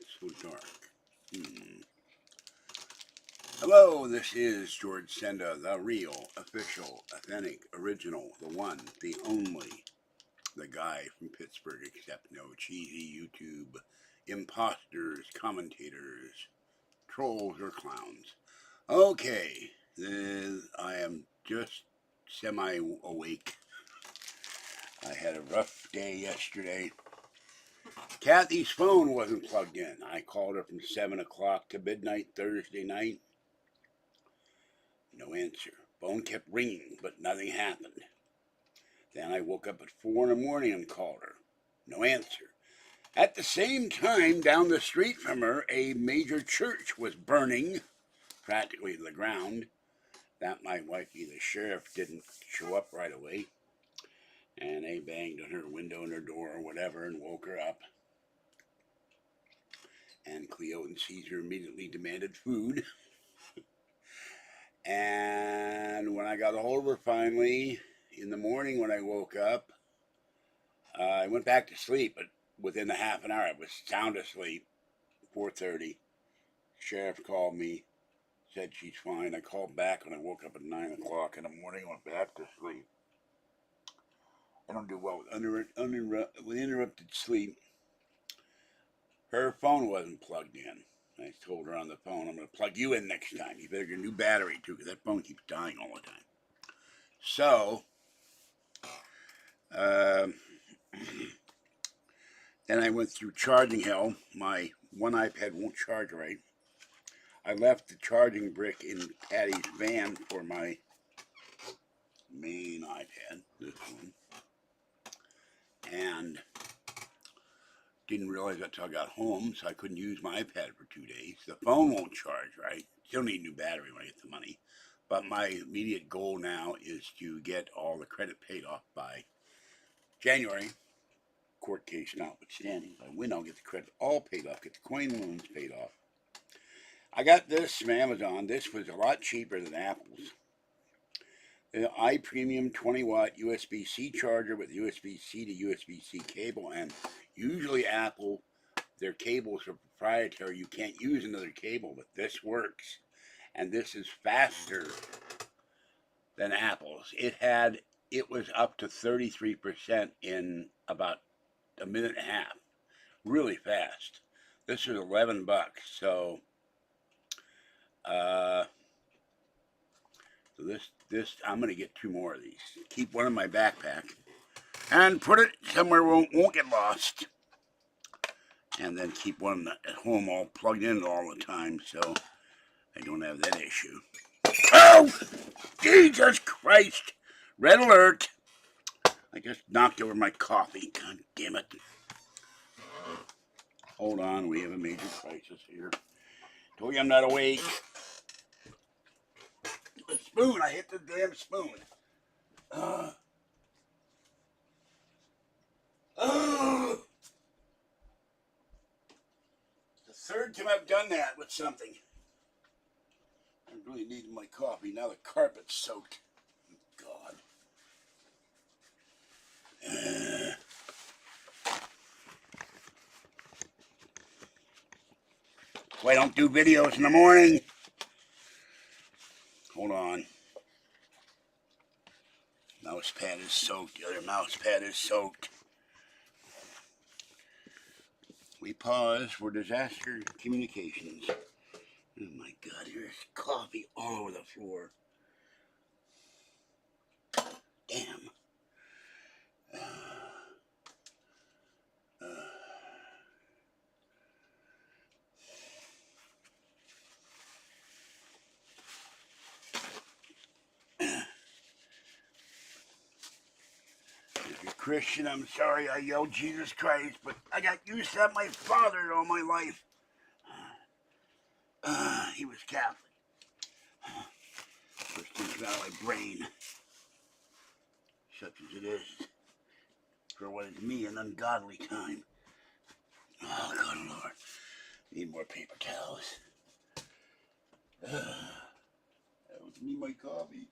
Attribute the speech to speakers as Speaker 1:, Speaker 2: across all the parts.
Speaker 1: it's so dark. Hello, this is George Senda, the real, official, authentic, original, the one, the only, the guy from Pittsburgh, except no cheesy YouTube imposters, commentators, trolls, or clowns. Okay, I am just semi-awake. I had a rough day yesterday. Kathy's phone wasn't plugged in. I called her from 7 o'clock to midnight Thursday night. No answer. Phone kept ringing, but nothing happened. Then I woke up at 4 in the morning and called her. No answer. At the same time, down the street from her, a major church was burning, practically to the ground. That my wifey, the sheriff, didn't show up right away. And they banged on her window and her door or whatever and woke her up. And Cleo and Caesar immediately demanded food. And when I got a hold of her finally, in the morning when I woke up, I went back to sleep, but within a half an hour I was sound asleep. 4:30. Sheriff called me, said she's fine. I called back when I woke up at 9 o'clock in the morning, went back to sleep. I don't do well with interrupted sleep. Her phone wasn't plugged in. I told her on the phone, I'm going to plug you in next time. You better get a new battery, too, because that phone keeps dying all the time. So, then I went through charging hell. My one iPad won't charge right. I left the charging brick in Patty's van for my main iPad, this one. And didn't realize that until I got home, so I couldn't use my iPad for 2 days. The phone won't charge right. Still need a new battery when I get the money. But my immediate goal now is to get all the credit paid off by January. Court case notwithstanding. If I win, I'll get the credit all paid off, get the coin loans paid off. I got this from Amazon. This was a lot cheaper than Apple's. The iPremium 20-watt USB-C charger with USB-C to USB-C cable, and usually Apple, their cables are proprietary. You can't use another cable, but this works. And this is faster than Apple's. It was up to 33% in about a minute and a half. Really fast. This was $11, so this I'm gonna get 2 more of these. Keep one in my backpack and put it somewhere where it won't get lost. And then keep one at home all plugged in all the time, so I don't have that issue. Oh, Jesus Christ! Red alert! I just knocked over my coffee. God damn it! Hold on, we have a major crisis here. Told you I'm not awake. The spoon, I hit the damn spoon. The third time I've done that with something. I really needed my coffee. Now the carpet's soaked. God. Why don't do videos in the morning? Hold on. Mouse pad is soaked. The other mouse pad is soaked. We pause for disaster communications. Oh my God, there's coffee all over the floor. Damn. If you're Christian, I'm sorry I yelled Jesus Christ, but I got used to that my father all my life. He was Catholic. First thing came out of my brain. Such as it is. For what is me, an ungodly time. Oh, good Lord. Need more paper towels. That was me, my coffee.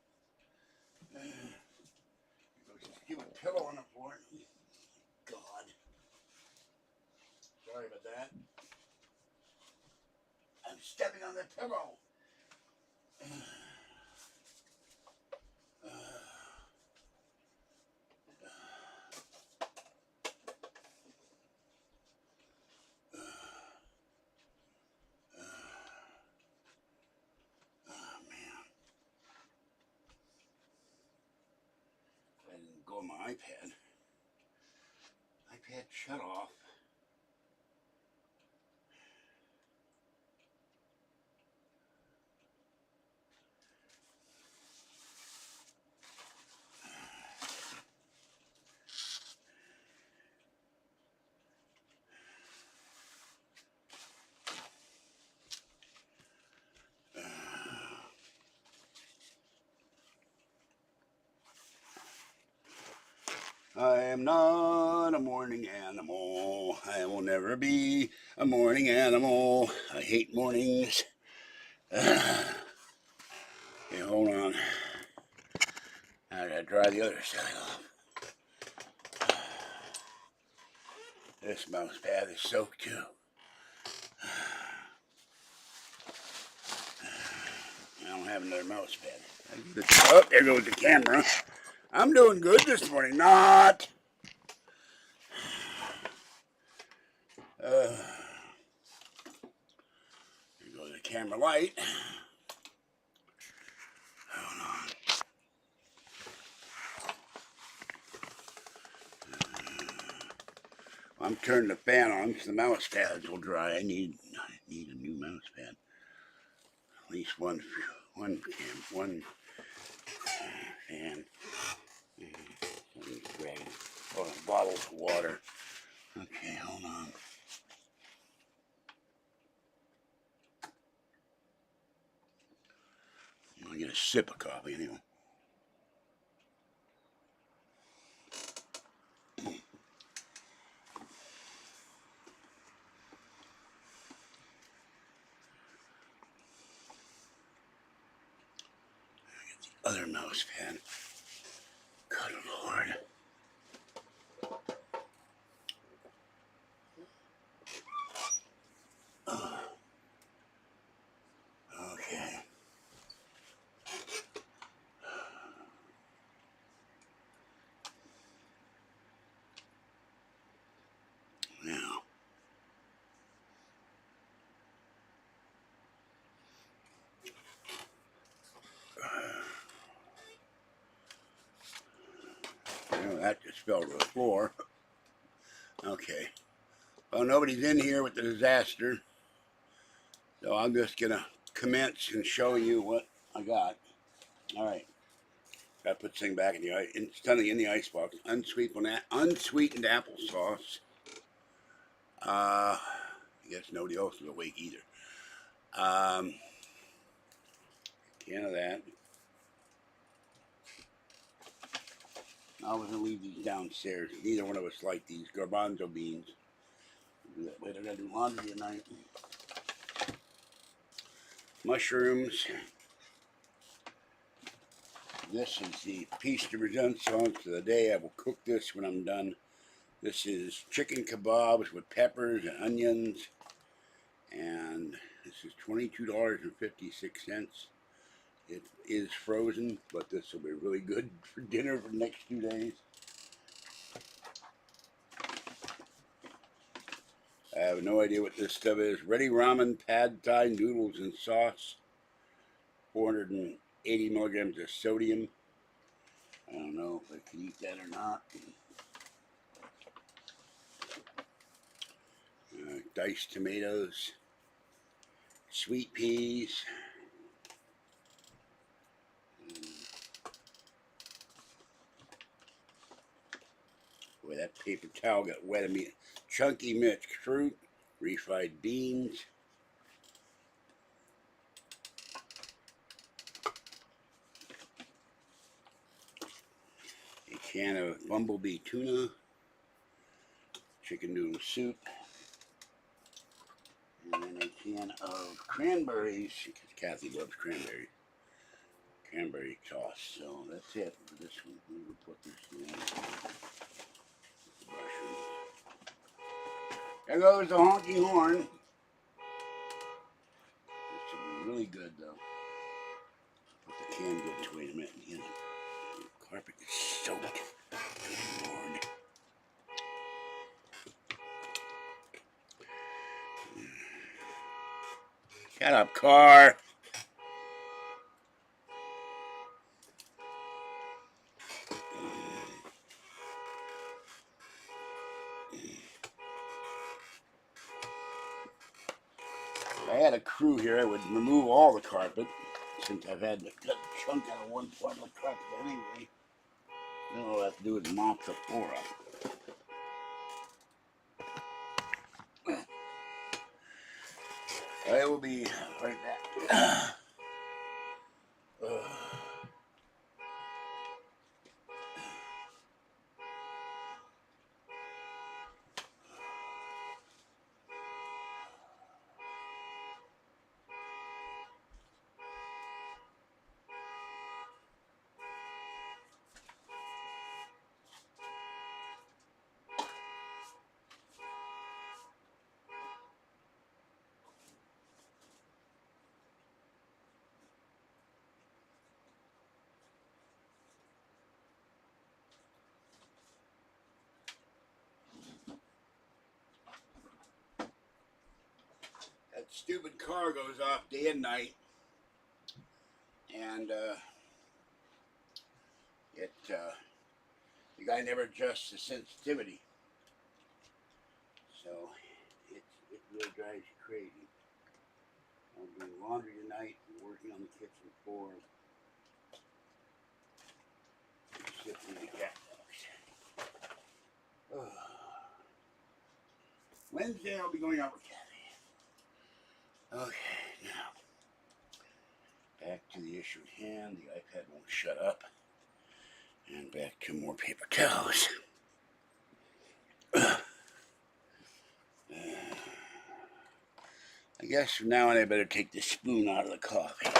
Speaker 1: Just give a pillow on the floor. God. Sorry about that. I'm stepping on the pillow. Oh man. I didn't go on my iPad. iPad shut off. I am not a morning animal. I will never be a morning animal. I hate mornings. Okay, hold on. I gotta dry the other side off. This mouse pad is soaked too. I don't have another mouse pad. Oh, there goes the camera. I'm doing good this morning. Not. There goes the camera light. Hold on. I'm turning the fan on because the mouse pads will dry. I need a new mouse pad. At least one fan. Oh, bottles of water. Okay, hold on. I'm gonna get a sip of coffee anyway. Other mouse pad. Good Lord. Okay. Now. That just fell to the floor. Okay. Well, nobody's in here with the disaster. So I'm just going to commence and showing you what I got. All right. Got to put this thing back in the ice. It's suddenly in the icebox. Unsweetened applesauce. I guess nobody else is awake either. Can of that. I was going to leave these downstairs. Neither one of us like these garbanzo beans. Wait, I got to do laundry tonight. Mushrooms. This is the piece de resistance of the day. I will cook this when I'm done. This is chicken kebabs with peppers and onions. And this is $22.56. It is frozen, but this will be really good for dinner for the next 2 days. I have no idea what this stuff is. Ready ramen pad thai noodles and sauce. 480 milligrams of sodium. I don't know if I can eat that or not. Diced tomatoes. Sweet peas. Boy, that paper towel got wet of me. Chunky mixed fruit. Refried beans. A can of bumblebee tuna. Chicken noodle soup. And then a can of cranberries, because Kathy loves cranberries. Cranberry sauce. So that's it for this one. I'm going to put this in. There goes the honky horn. really good though. Put the canned goods away in a minute. You know, the carpet is soaked. Good Lord. Shut up, car. If I had a crew here, I would remove all the carpet, since I've had to cut a chunk out of one part of the carpet anyway. Then all I have to do is mop the floor up. I will be right back. That stupid car goes off day and night, and the guy never adjusts the sensitivity, so it really drives you crazy. I'm doing laundry tonight and working on the kitchen floor, sifting the cat dogs. Wednesday I'll be going out with Kathy. Okay, now back to the issue at hand. The iPad won't shut up. And back to more paper towels. I guess from now on I better take the spoon out of the coffee.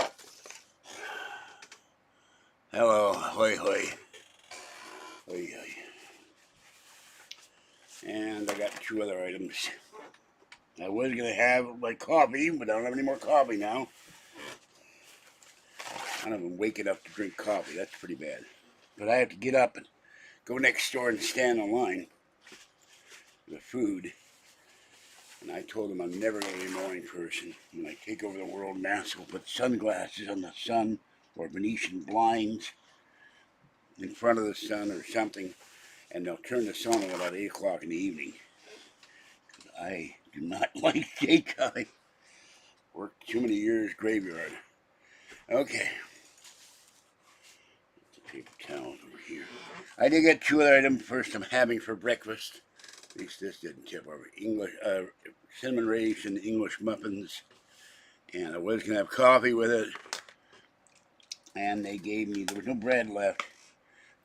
Speaker 1: Hello, hoi hoi. Hoi hoi. And I got 2 other items. I was going to have my coffee, but I don't have any more coffee now. I don't even wake up to drink coffee. That's pretty bad. But I have to get up and go next door and stand in line for the food. And I told them I'm never going to be a morning person. When I take over the world, NASA will put sunglasses on the sun or Venetian blinds in front of the sun or something, and they'll turn the sun on about 8 o'clock in the evening. I do not like daytime. Worked too many years graveyard. Okay. The paper towels over here. I did get 2 other items. First, I'm having for breakfast. At least this didn't tip over. English cinnamon raisin English muffins, and I was gonna have coffee with it. And they gave me, there was no bread left.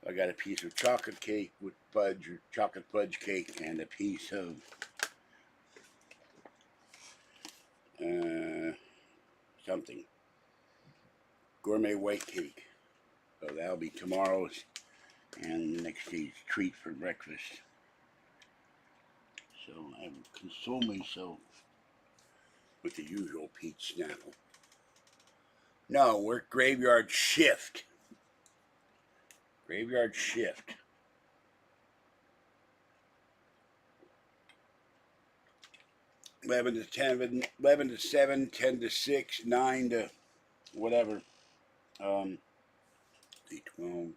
Speaker 1: I got a piece of chocolate cake with fudge, or chocolate fudge cake, and a piece of something, gourmet white cake. So that'll be tomorrow's and the next day's treat for breakfast. So I will console myself with the usual peach snapple. No, work graveyard shift. Graveyard shift. 11 to 10, 11 to 7, 10 to 6, 9 to whatever. 8, 12,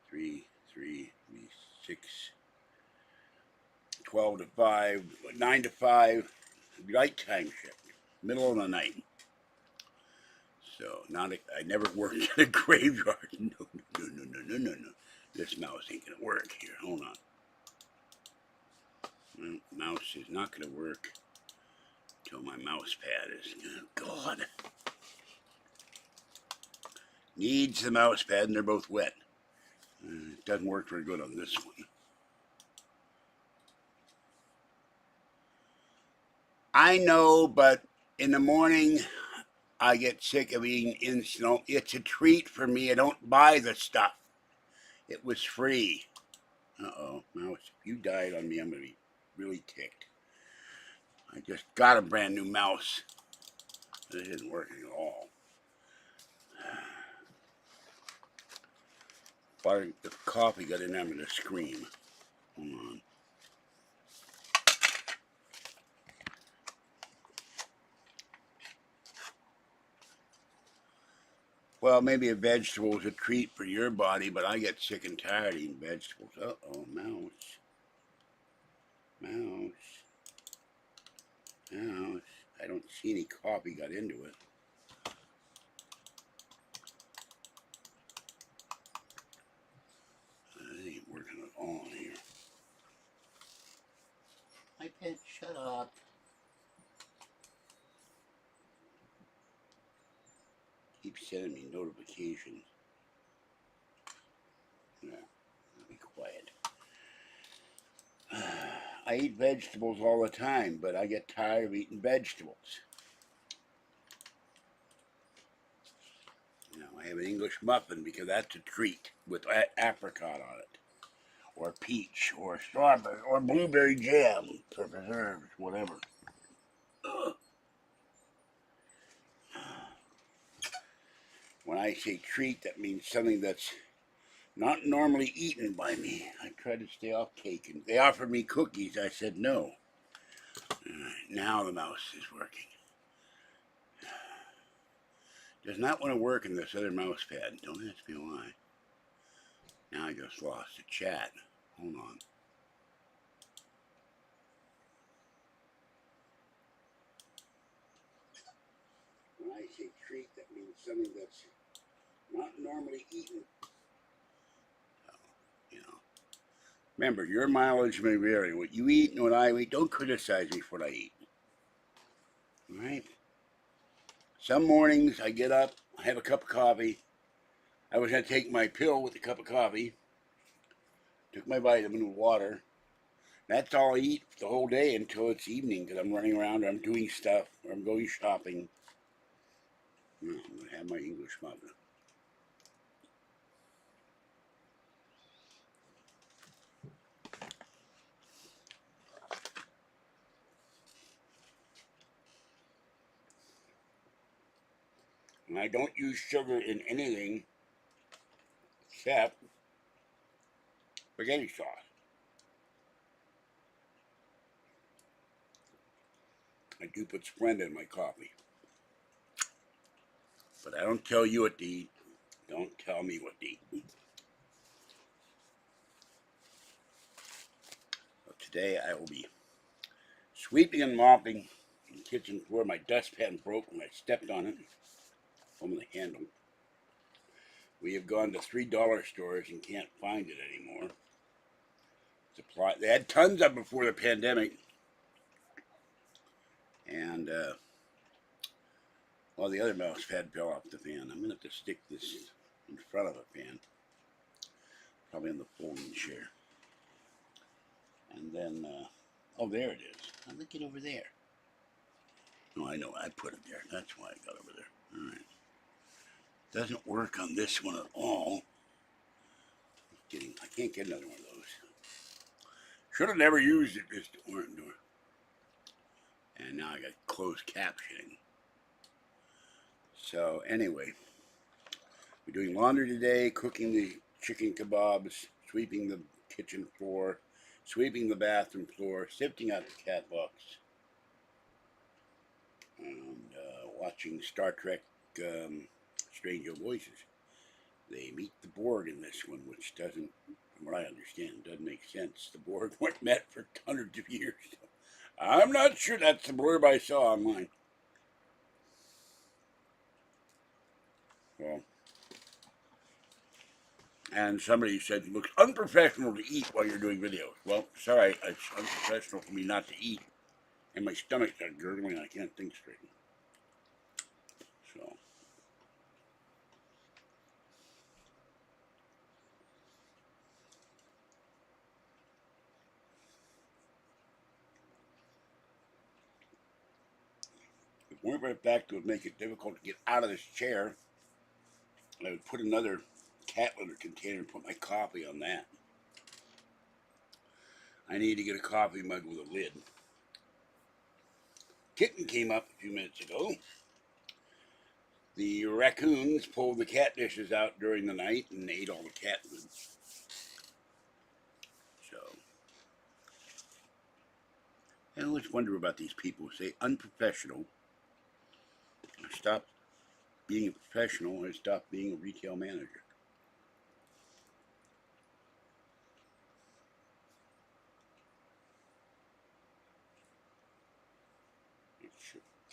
Speaker 1: 3, 6, 12 to 5, 9 to 5, nighttime shift, middle of the night. So, I never worked in a graveyard. No. This mouse ain't gonna work here. Hold on. Mouse is not gonna work until my mouse pad is. Oh, God. Needs the mouse pad, and they're both wet. It doesn't work very good on this one. I know, but in the morning, I get sick of eating instant. It's a treat for me. I don't buy the stuff. It was free. Uh-oh, mouse, if you died on me, I'm going to be really ticked. I just got a brand new mouse. This isn't working at all. If the coffee got in there, I'm going to scream. Hold on. Well, maybe a vegetable is a treat for your body, but I get sick and tired eating vegetables. Uh-oh, mouse. Mouse. Mouse. I don't see any coffee got into it. It ain't working at all here. My pet, shut up. Keep sending me notifications. Yeah, I'll be quiet. I eat vegetables all the time, but I get tired of eating vegetables. Now, I have an English muffin because that's a treat with apricot on it, or peach, or strawberry, or blueberry jam for preserves, whatever. Ugh. When I say treat, that means something that's not normally eaten by me. I try to stay off cake, and they offered me cookies. I said no. Now the mouse is working. Does not want to work in this other mouse pad. Don't ask me why. Now I just lost the chat. Hold on. When I say treat, that means something that's not normally eaten. So, you know. Remember, your mileage may vary. What you eat and what I eat, don't criticize me for what I eat. All right? Some mornings I get up, I have a cup of coffee. I was going to take my pill with a cup of coffee. Took my vitamin with water. That's all I eat the whole day until it's evening because I'm running around or I'm doing stuff or I'm going shopping. I'm going to have my English muffin. And I don't use sugar in anything except spaghetti sauce. I do put Splenda in my coffee. But I don't tell you what to eat. Don't tell me what to eat. So today I will be sweeping and mopping the kitchen floor. My dustpan broke when I stepped on it. Over the handle. We have gone to $3 stores and can't find it anymore. They had tons of them before the pandemic. And well, the other mouse pad fell off the fan. I'm going to have to stick this in front of a fan. Probably on the folding chair. And then, oh, there it is. I'll look it over there. No, I know. I put it there. That's why I got over there. All right. Doesn't work on this one at all. I can't get another one of those. Should have never used it this door. And now I got closed captioning. So anyway, we're doing laundry today, cooking the chicken kebabs, sweeping the kitchen floor, sweeping the bathroom floor, sifting out the cat box, and watching Star Trek Stranger Voices. They meet the Borg in this one, which doesn't, from what I understand, doesn't make sense. The Borg weren't met for hundreds of years. So I'm not sure. That's the blurb I saw online. Well, and somebody said it looks unprofessional to eat while you're doing videos. Well, sorry, it's unprofessional for me not to eat. And my stomach started gurgling, I can't think straight. So. If it weren't for the fact it would make it difficult to get out of this chair, I would put another cat litter container and put my coffee on that. I need to get a coffee mug with a lid. Kitten came up a few minutes ago. The raccoons pulled the cat dishes out during the night and ate all the cat food. So, I always wonder about these people who say unprofessional. Stop being a professional and stop being a retail manager.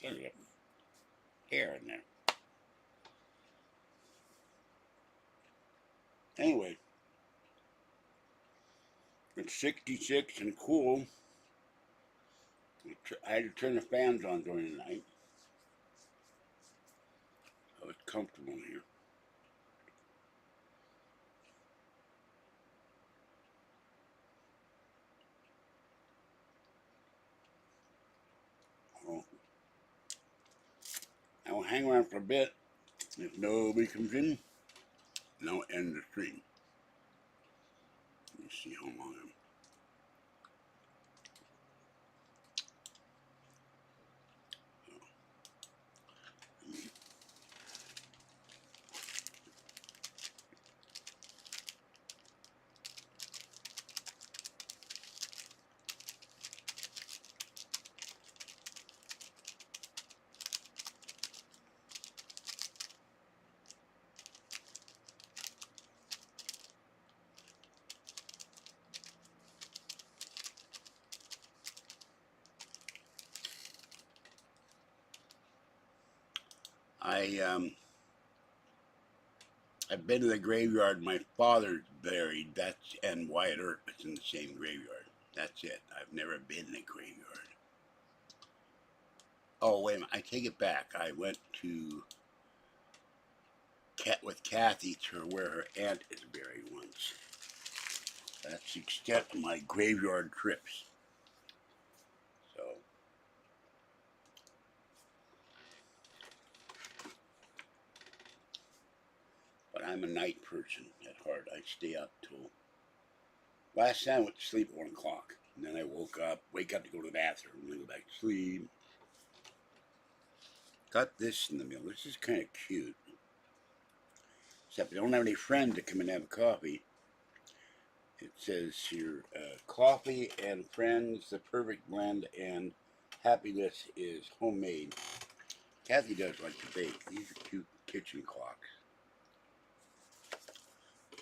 Speaker 1: Get it hair in there. Anyway, it's 66 and cool. I had to turn the fans on during the night. So it's comfortable in here. Well, I will hang around for a bit. If nobody comes in, then I'll end the stream. Let me see how long I'm. I've been to the graveyard my father's buried. That's and Wyatt Earp is in the same graveyard. That's it. I've never been in a graveyard. Oh wait a minute, I take it back. I went to with Kathy to where her aunt is buried once. That's the extent of my graveyard trips. So, but I'm a night person at heart. I stay up till. Last time I went to sleep at 1 o'clock. And then I wake up to go to the bathroom, and then go back to sleep. Got this in the mail. This is kind of cute. Except I don't have any friends to come and have a coffee. It says here, coffee and friends, the perfect blend, and happiness is homemade. Kathy does like to bake. These are cute kitchen clocks.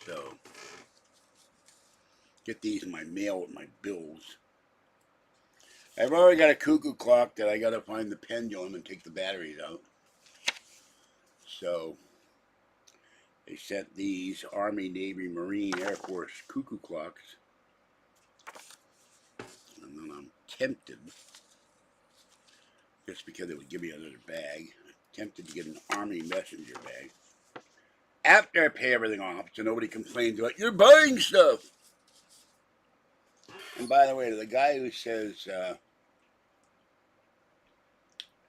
Speaker 1: So, get these in my mail with my bills. I've already got a cuckoo clock that I got to find the pendulum and take the batteries out. So, they sent these Army, Navy, Marine, Air Force cuckoo clocks. And then I'm tempted, just because it would give me another bag, tempted to get an Army messenger bag. After I pay everything off, so nobody complains about, you're buying stuff. And by the way, to the guy who says,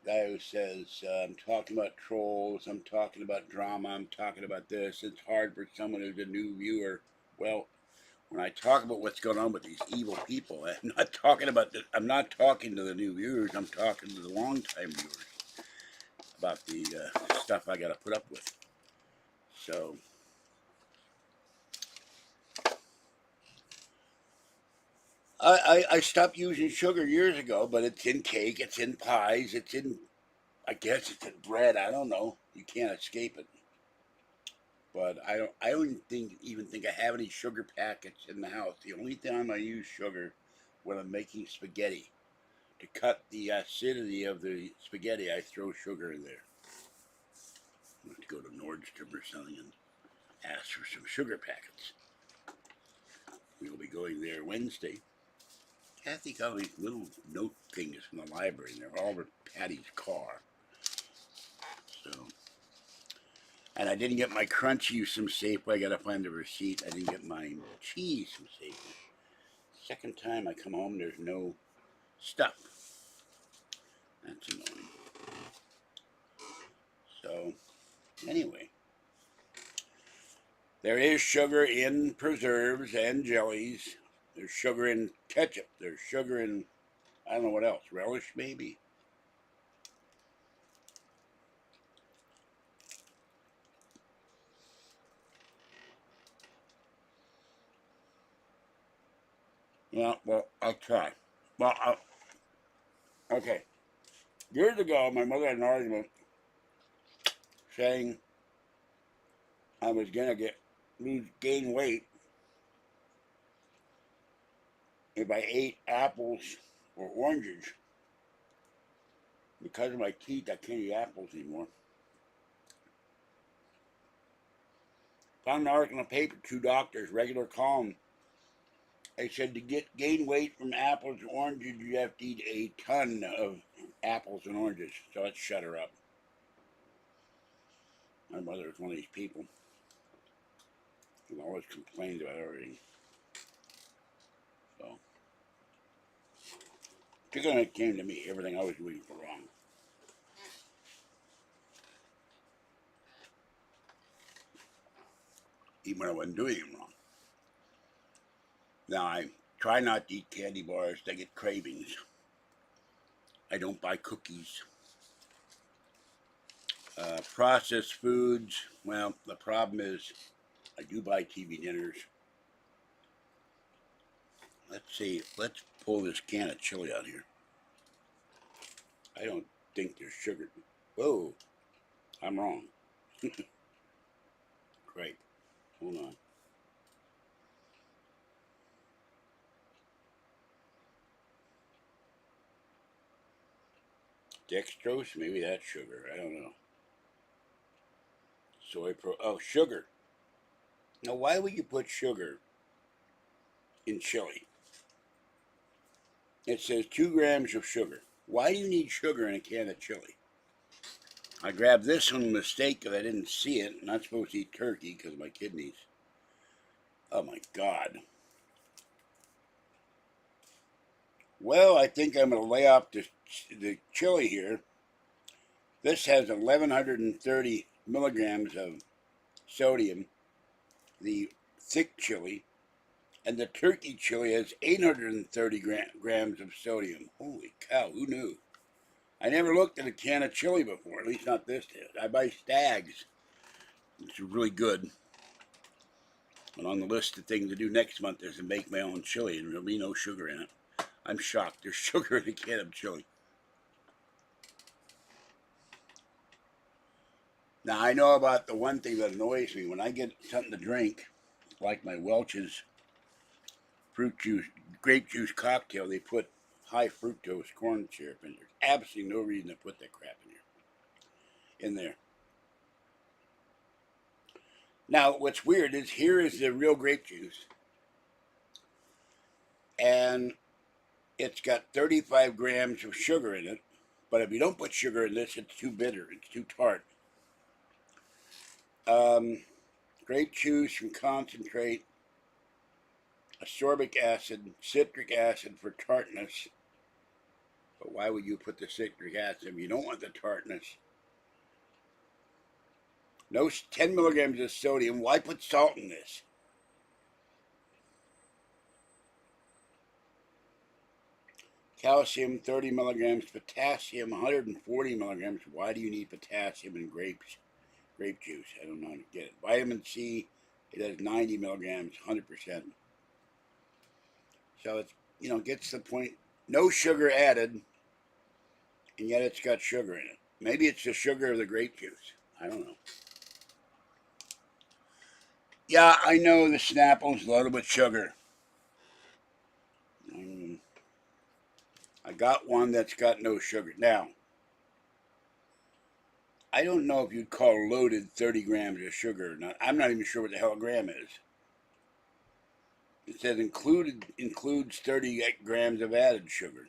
Speaker 1: I'm talking about trolls, I'm talking about drama, I'm talking about this, it's hard for someone who's a new viewer. Well, when I talk about what's going on with these evil people, I'm not talking to the new viewers, I'm talking to the long-time viewers about the stuff I got to put up with. So, I stopped using sugar years ago, but it's in cake, it's in pies, I guess it's in bread, I don't know. You can't escape it. But I don't even think I have any sugar packets in the house. The only time I use sugar when I'm making spaghetti. To cut the acidity of the spaghetti, I throw sugar in there. I have to go to Nordstrom or something and ask for some sugar packets. We'll be going there Wednesday. Kathy got these little note things from the library, and they're all over Patty's car. So, and I didn't get my crunchy from Safeway. I gotta find the receipt. I didn't get my cheese from Safeway. Second time I come home, there's no stuff. That's annoying. So, anyway, there is sugar in preserves and jellies. There's sugar in ketchup. There's sugar in, I don't know what else, relish maybe. Yeah, well, I'll try. Well, okay. Years ago, my mother had an argument saying I was gonna gain weight if I ate apples or oranges. Because of my teeth, I can't eat apples anymore. Found an article in the paper, two doctors, regular column. They said to gain weight from apples and oranges, you have to eat a ton of apples and oranges. So let's shut her up. My mother was one of these people who always complained about everything. So she kind of came to me, everything I was doing for wrong. Even when I wasn't doing it wrong. Now I try not to eat candy bars, I get cravings. I don't buy cookies. Processed foods, well, the problem is I do buy TV dinners. Let's see, let's pull this can of chili out here. I don't think there's sugar. Whoa, I'm wrong. Great, hold on. Dextrose, maybe that's sugar, I don't know. Oh, sugar. Now why would you put sugar in chili? It says 2 grams of sugar. Why do you need sugar in a can of chili? I grabbed this on mistake because I didn't see it. I'm not supposed to eat turkey because of my kidneys. Oh my God. Well, I think I'm going to lay off the chili here. This has 1,130 milligrams of sodium, the thick chili, and the turkey chili has 830 grams of sodium. Holy cow, who knew? I never looked at a can of chili before, at least not this. I buy Stag's. It's really good. And on the list of things to do next month is to make my own chili, and there'll be no sugar in it. I'm shocked. There's sugar in a can of chili. Now, I know about the one thing that annoys me. When I get something to drink, like my Welch's grape juice cocktail, they put high fructose corn syrup in there. There's absolutely no reason to put that crap in there. Now, what's weird is here is the real grape juice, and it's got 35 grams of sugar in it. But if you don't put sugar in this, it's too bitter. It's too tart. Grape juice from concentrate, ascorbic acid, citric acid for tartness. But why would you put the citric acid if you don't want the tartness? No 10 milligrams of sodium. Why put salt in this? Calcium, 30 milligrams. Potassium, 140 milligrams. Why do you need potassium in grape juice? I don't know how to get it. Vitamin C, it has 90 milligrams, 100%. So it's, gets to the point. No sugar added, and yet it's got sugar in it. Maybe it's the sugar of the grape juice. I don't know. Yeah, I know the Snapple's loaded with sugar. I got one that's got no sugar. Now, I don't know if you'd call loaded 30 grams of sugar or not. I'm not even sure what the hell a gram is. It says includes 30 grams of added sugar.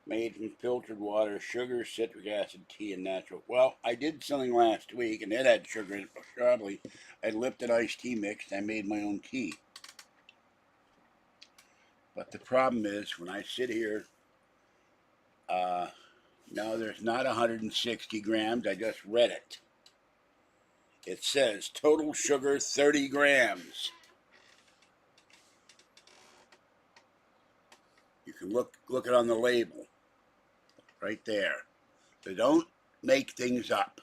Speaker 1: Made from filtered water, sugar, citric acid, tea, and natural. Well, I did something last week, and it had sugar in it, probably. I Lipton iced tea mixed. I made my own tea. But the problem is, when I sit here, no, there's not 160 grams. I just read it. It says total sugar 30 grams. You can look it on the label right there. So don't make things up.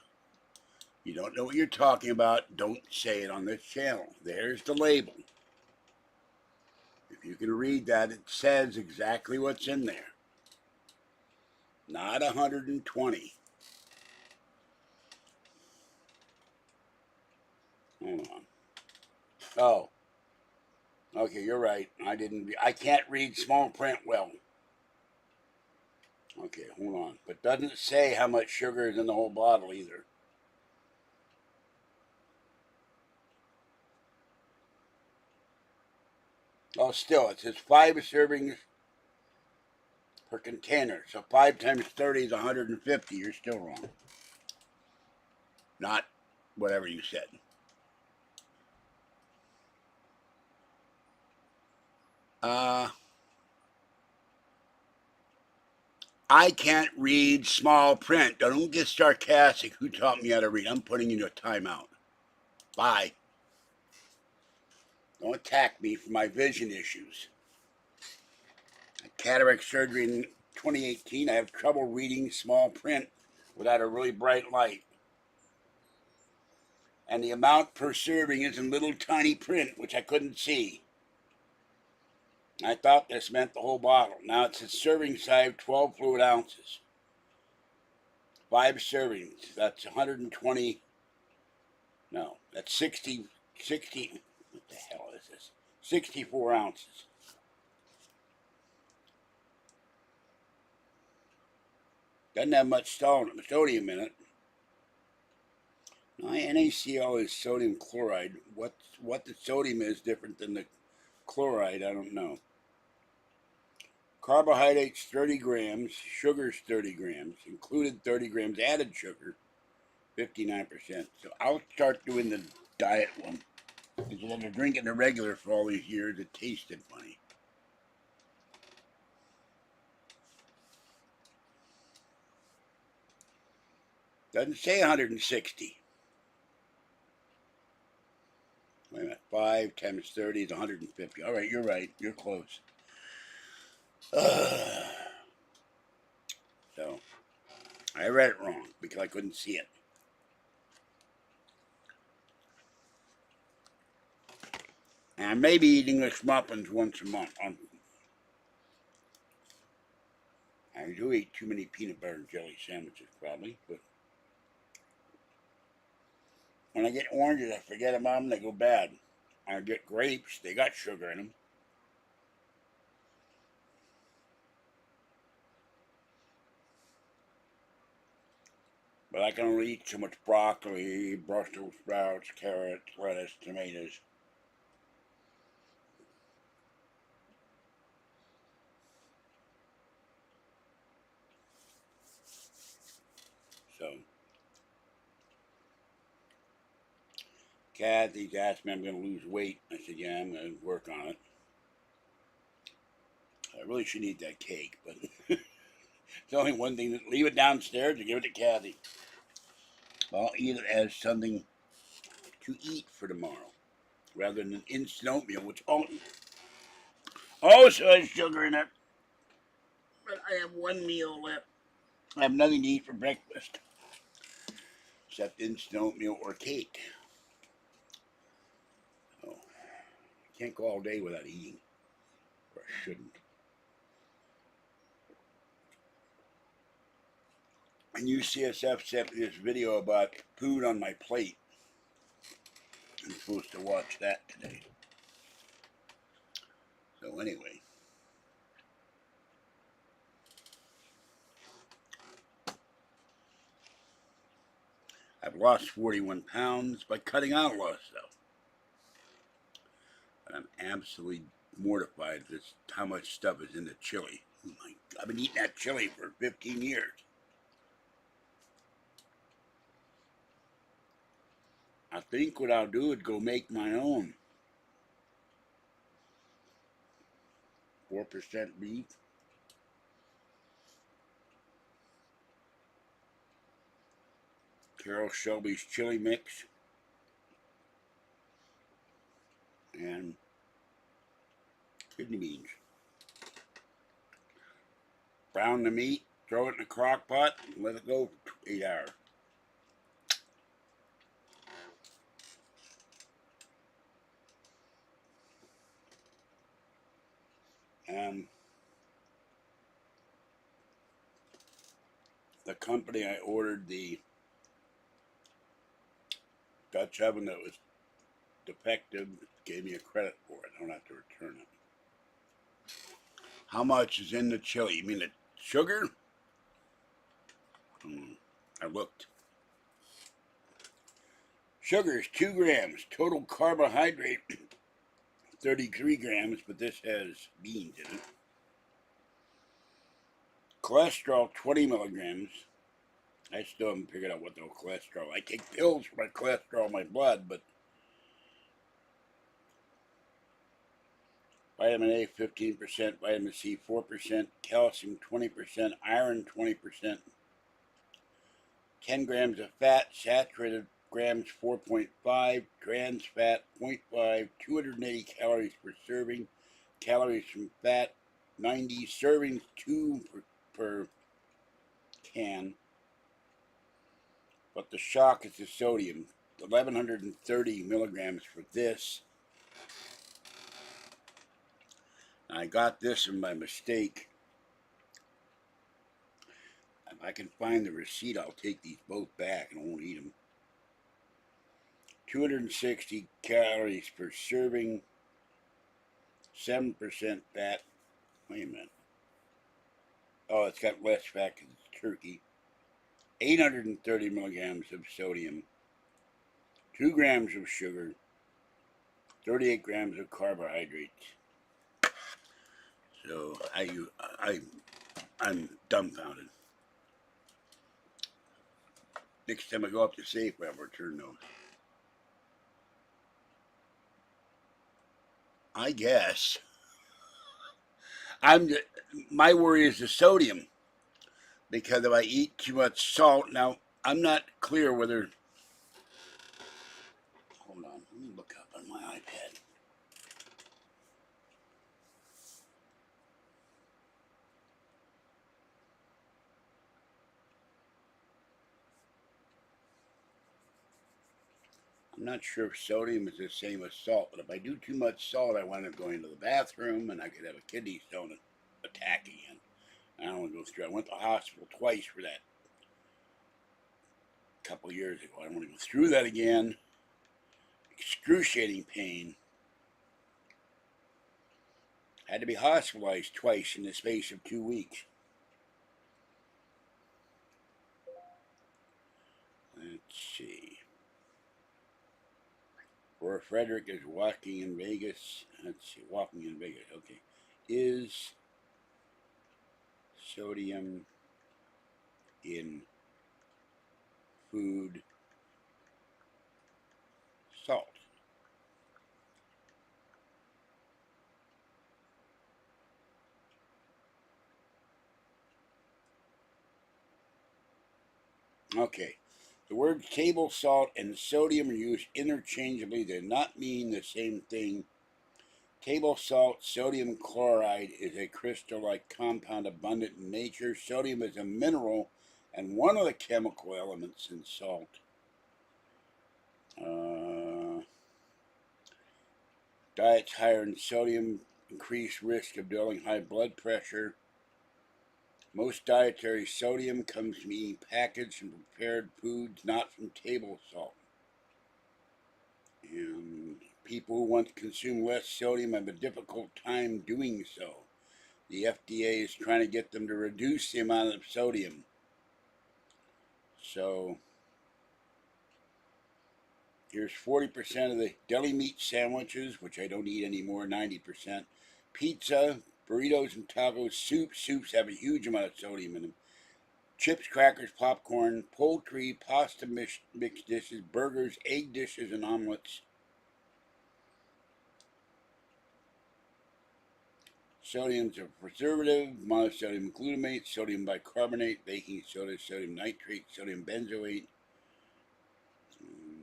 Speaker 1: You don't know what you're talking about, don't say it on this channel. There's the label. If you can read that, it says exactly what's in there. Not 120. Hold on. Oh. Okay, you're right. I can't read small print well. Okay, hold on. But doesn't say how much sugar is in the whole bottle either. Oh, still, it says 5 servings per container. So 5 times 30 is 150. You're still wrong. Not whatever you said. I can't read small print. Don't get sarcastic. Who taught me how to read? I'm putting you in a timeout. Bye. Don't attack me for my vision issues. I had cataract surgery in 2018. I have trouble reading small print without a really bright light. And the amount per serving is in little tiny print, which I couldn't see. I thought this meant the whole bottle. Now it says serving size 12 fluid ounces. 5 servings. That's 120. No, that's 60. What the hell is this? 64 ounces. Doesn't have much sodium in it. Now, NaCl is sodium chloride. What the sodium is different than the chloride, I don't know. Carbohydrates 30 grams, sugars 30 grams, included 30 grams added sugar, 59%. So I'll start doing the diet one. Because after drinking the regular for all these years, it tasted funny. Doesn't say 160. Wait a minute, 5 times 30 is 150. All right, you're right. You're close. So, I read it wrong because I couldn't see it. And I may be eating English muffins once a month. I do eat too many peanut butter and jelly sandwiches, probably. But when I get oranges, I forget about them. They go bad. I get grapes. They got sugar in them. But I can only eat so much broccoli, Brussels sprouts, carrots, lettuce, tomatoes. So, Kathy's asked me if I'm going to lose weight. I said, yeah, I'm going to work on it. I really should eat that cake, but it's only one thing. Leave it downstairs and give it to Kathy. I'll eat it as something to eat for tomorrow, rather than instant oatmeal, which also has sugar in it. But I have one meal left. I have nothing to eat for breakfast except instant oatmeal or cake. Oh, I can't go all day without eating, or I shouldn't. And UCSF sent me this video about food on my plate. I'm supposed to watch that today. So anyway. I've lost 41 pounds by cutting out a lot of stuff. But I'm absolutely mortified at how much stuff is in the chili. Oh my God, I've been eating that chili for 15 years. I think what I'll do is go make my own. 4% beef. Carol Shelby's chili mix. And kidney beans. Brown the meat, throw it in a crock pot, and let it go for 8 hours. The company I ordered the Dutch oven that was defective gave me a credit for it. I don't have to return it. How much is in the chili? You mean the sugar? I looked. Sugar is 2 grams. Total carbohydrate 33 grams, but this has beans in it. Cholesterol 20 milligrams. I still haven't figured out what the cholesterol. I take pills for my cholesterol in my blood, but vitamin A 15%, vitamin C 4%, calcium 20%, iron 20%, 10 grams of fat, saturated grams 4.5, trans fat 0.5, 280 calories per serving, calories from fat 90, servings 2 per can. But the shock is the sodium, 1130 milligrams for this. I got this in by mistake. If I can find the receipt, I'll take these both back and I won't eat them. 260 calories per serving, 7% fat. Wait a minute. Oh, it's got less fat because it's turkey. 830 milligrams of sodium, 2 grams of sugar, 38 grams of carbohydrates. So I'm dumbfounded. Next time I go up to Safeway, I'll return those. I guess. My worry is the sodium, because if I eat too much salt, now I'm not clear whether. Hold on, let me look up on my iPad. I'm not sure if sodium is the same as salt, but if I do too much salt, I wind up going to the bathroom and I could have a kidney stone attack again. I don't want to go through. I went to the hospital twice for that a couple of years ago. I don't want to go through that again. Excruciating pain. Had to be hospitalized twice in the space of 2 weeks. Let's see. Or Frederick is walking in Vegas. Let's see, walking in Vegas. Okay. Is sodium in food salt? Okay. The words table salt and sodium are used interchangeably. They do not mean the same thing. Table salt, sodium chloride, is a crystal-like compound abundant in nature. Sodium is a mineral and one of the chemical elements in salt. Diets higher in sodium increase risk of developing high blood pressure. Most dietary sodium comes from eating packaged and prepared foods, not from table salt. And people who want to consume less sodium have a difficult time doing so. The FDA is trying to get them to reduce the amount of sodium. So here's 40% of the deli meat sandwiches, which I don't eat anymore, 90%. Pizza, burritos and tacos, soups have a huge amount of sodium in them. Chips, crackers, popcorn, poultry, pasta mixed dishes, burgers, egg dishes, and omelets. Sodium's a preservative, monosodium glutamate, sodium bicarbonate, baking soda, sodium nitrate, sodium benzoate.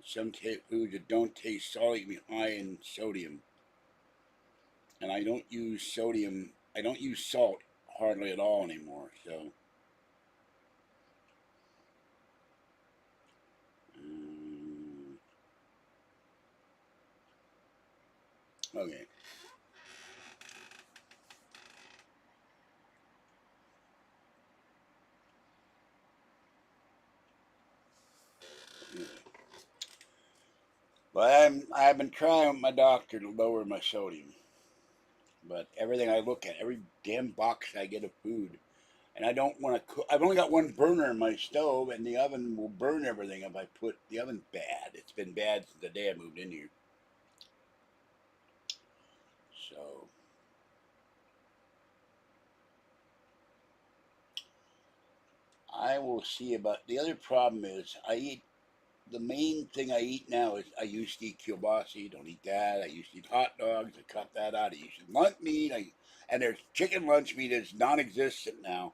Speaker 1: Some foods that don't taste salty can be high in sodium. And I don't use salt hardly at all anymore, so Okay. Well, I've been trying with my doctor to lower my sodium, but everything I look at, every damn box I get of food, and I don't want to cook. I've only got one burner in my stove, and the oven will burn everything if I put the oven's bad. It's been bad since the day I moved in here. So I will see about. The other problem is I eat. The main thing I eat now is I used to eat kielbasa. Don't eat that. I used to eat hot dogs. I cut that out. I used to eat lunch meat. And there's chicken lunch meat is non-existent now.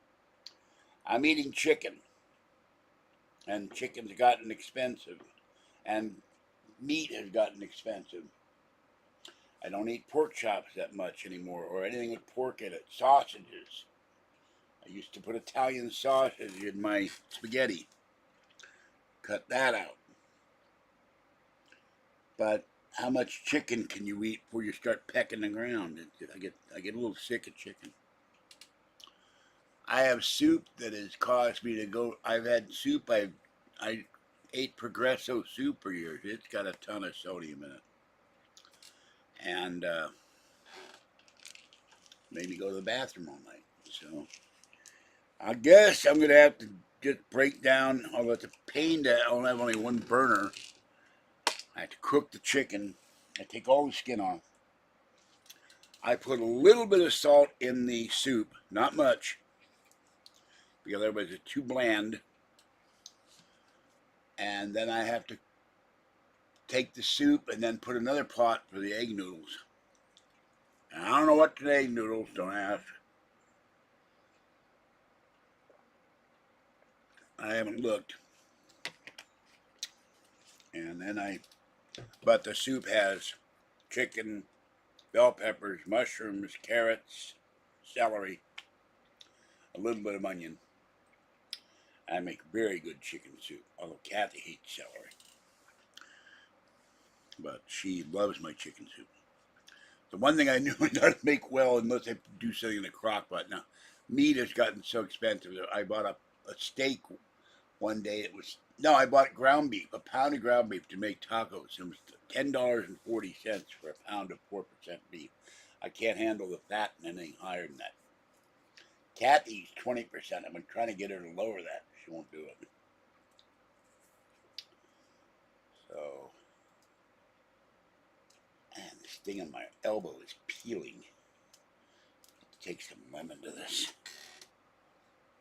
Speaker 1: I'm eating chicken, and chicken's gotten expensive, and meat has gotten expensive. I don't eat pork chops that much anymore, or anything with pork in it. Sausages. I used to put Italian sausage in my spaghetti. Cut that out. But how much chicken can you eat before you start pecking the ground? I get a little sick of chicken. I have soup that has caused me to go. I've had soup. I ate Progresso soup for years. It's got a ton of sodium in it, and made me go to the bathroom all night. So I guess I'm gonna have to just break down. Although it's a pain to have only one burner. I have to cook the chicken. I take all the skin off. I put a little bit of salt in the soup, not much, because otherwise it's too bland. And then I have to take the soup and then put another pot for the egg noodles. And I don't know what the egg noodles, don't ask. I haven't looked. And then but the soup has chicken, bell peppers, mushrooms, carrots, celery, a little bit of onion. I make very good chicken soup, although Kathy hates celery. But she loves my chicken soup. The one thing I knew I not make well unless I do something in the crock pot. Now, meat has gotten so expensive. I bought a steak one day. I bought ground beef, a pound of ground beef to make tacos. It was $10.40 for a pound of 4% beef. I can't handle the fat and anything higher than that. Kathy's 20%. I've been trying to get her to lower that. She won't do it. So, and this thing on my elbow is peeling. Take some lemon to this.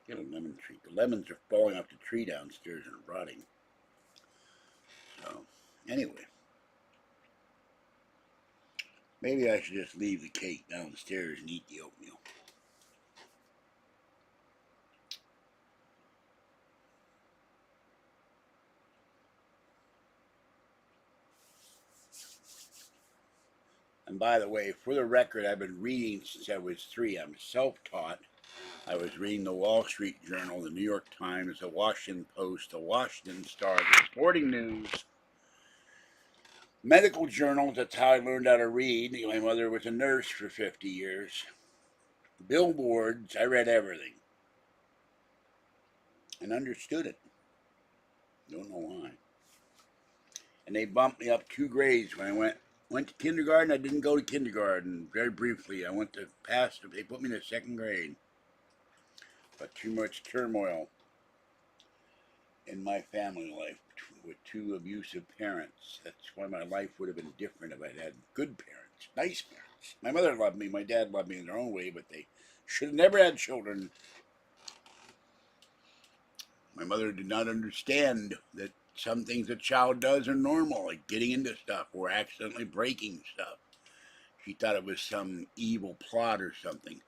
Speaker 1: Get a lemon tree. The lemons are falling off the tree downstairs and rotting. So, anyway. Maybe I should just leave the cake downstairs and eat the oatmeal. And by the way, for the record, I've been reading since I was 3. I'm self-taught. I was reading the Wall Street Journal, the New York Times, the Washington Post, the Washington Star, the Sporting News, medical journals. That's how I learned how to read. My mother was a nurse for 50 years. Billboards. I read everything and understood it. Don't know why. And they bumped me up 2 grades when I went to kindergarten. I didn't go to kindergarten. Very briefly, I went to pass. They put me in the 2nd grade. But too much turmoil in my family life with 2 abusive parents. That's why my life would have been different if I'd had good parents, nice parents. My mother loved me. My dad loved me in their own way, but they should have never had children. My mother did not understand that some things a child does are normal, like getting into stuff or accidentally breaking stuff. She thought it was some evil plot or something.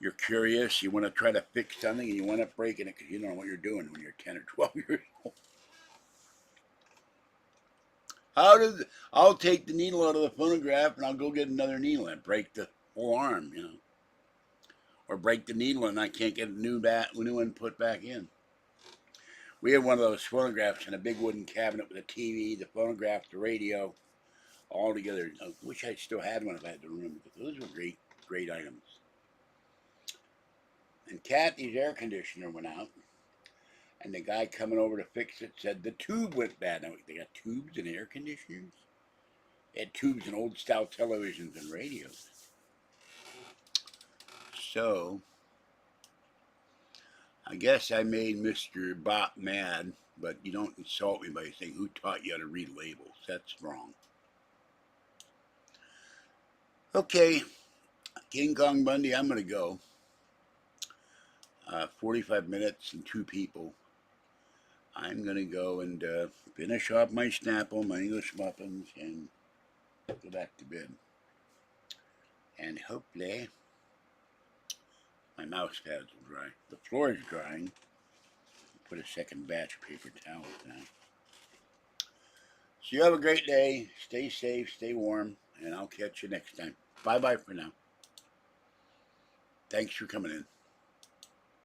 Speaker 1: You're curious, you want to try to fix something, and you wind up breaking it because you don't know what you're doing when you're 10 or 12 years old. I'll take the needle out of the phonograph and I'll go get another needle and break the whole arm, or break the needle and I can't get a new one put back in. We had one of those phonographs in a big wooden cabinet with a TV, the phonograph, the radio, all together. I wish I still had one if I had to remember, because those were great, great items. And Kathy's air conditioner went out, and the guy coming over to fix it said the tube went bad. Now, they got tubes in air conditioners? They had tubes in old style televisions and radios. So, I guess I made Mr. Bop mad, but you don't insult me by saying, who taught you how to read labels? That's wrong. Okay, King Kong Bundy, I'm going to go. 45 minutes and 2 people. I'm going to go and finish off my Snapple, my English muffins, and go back to bed. And hopefully my mouse pads will dry. The floor is drying. Put a second batch of paper towels down. So you have a great day. Stay safe, stay warm, and I'll catch you next time. Bye-bye for now. Thanks for coming in.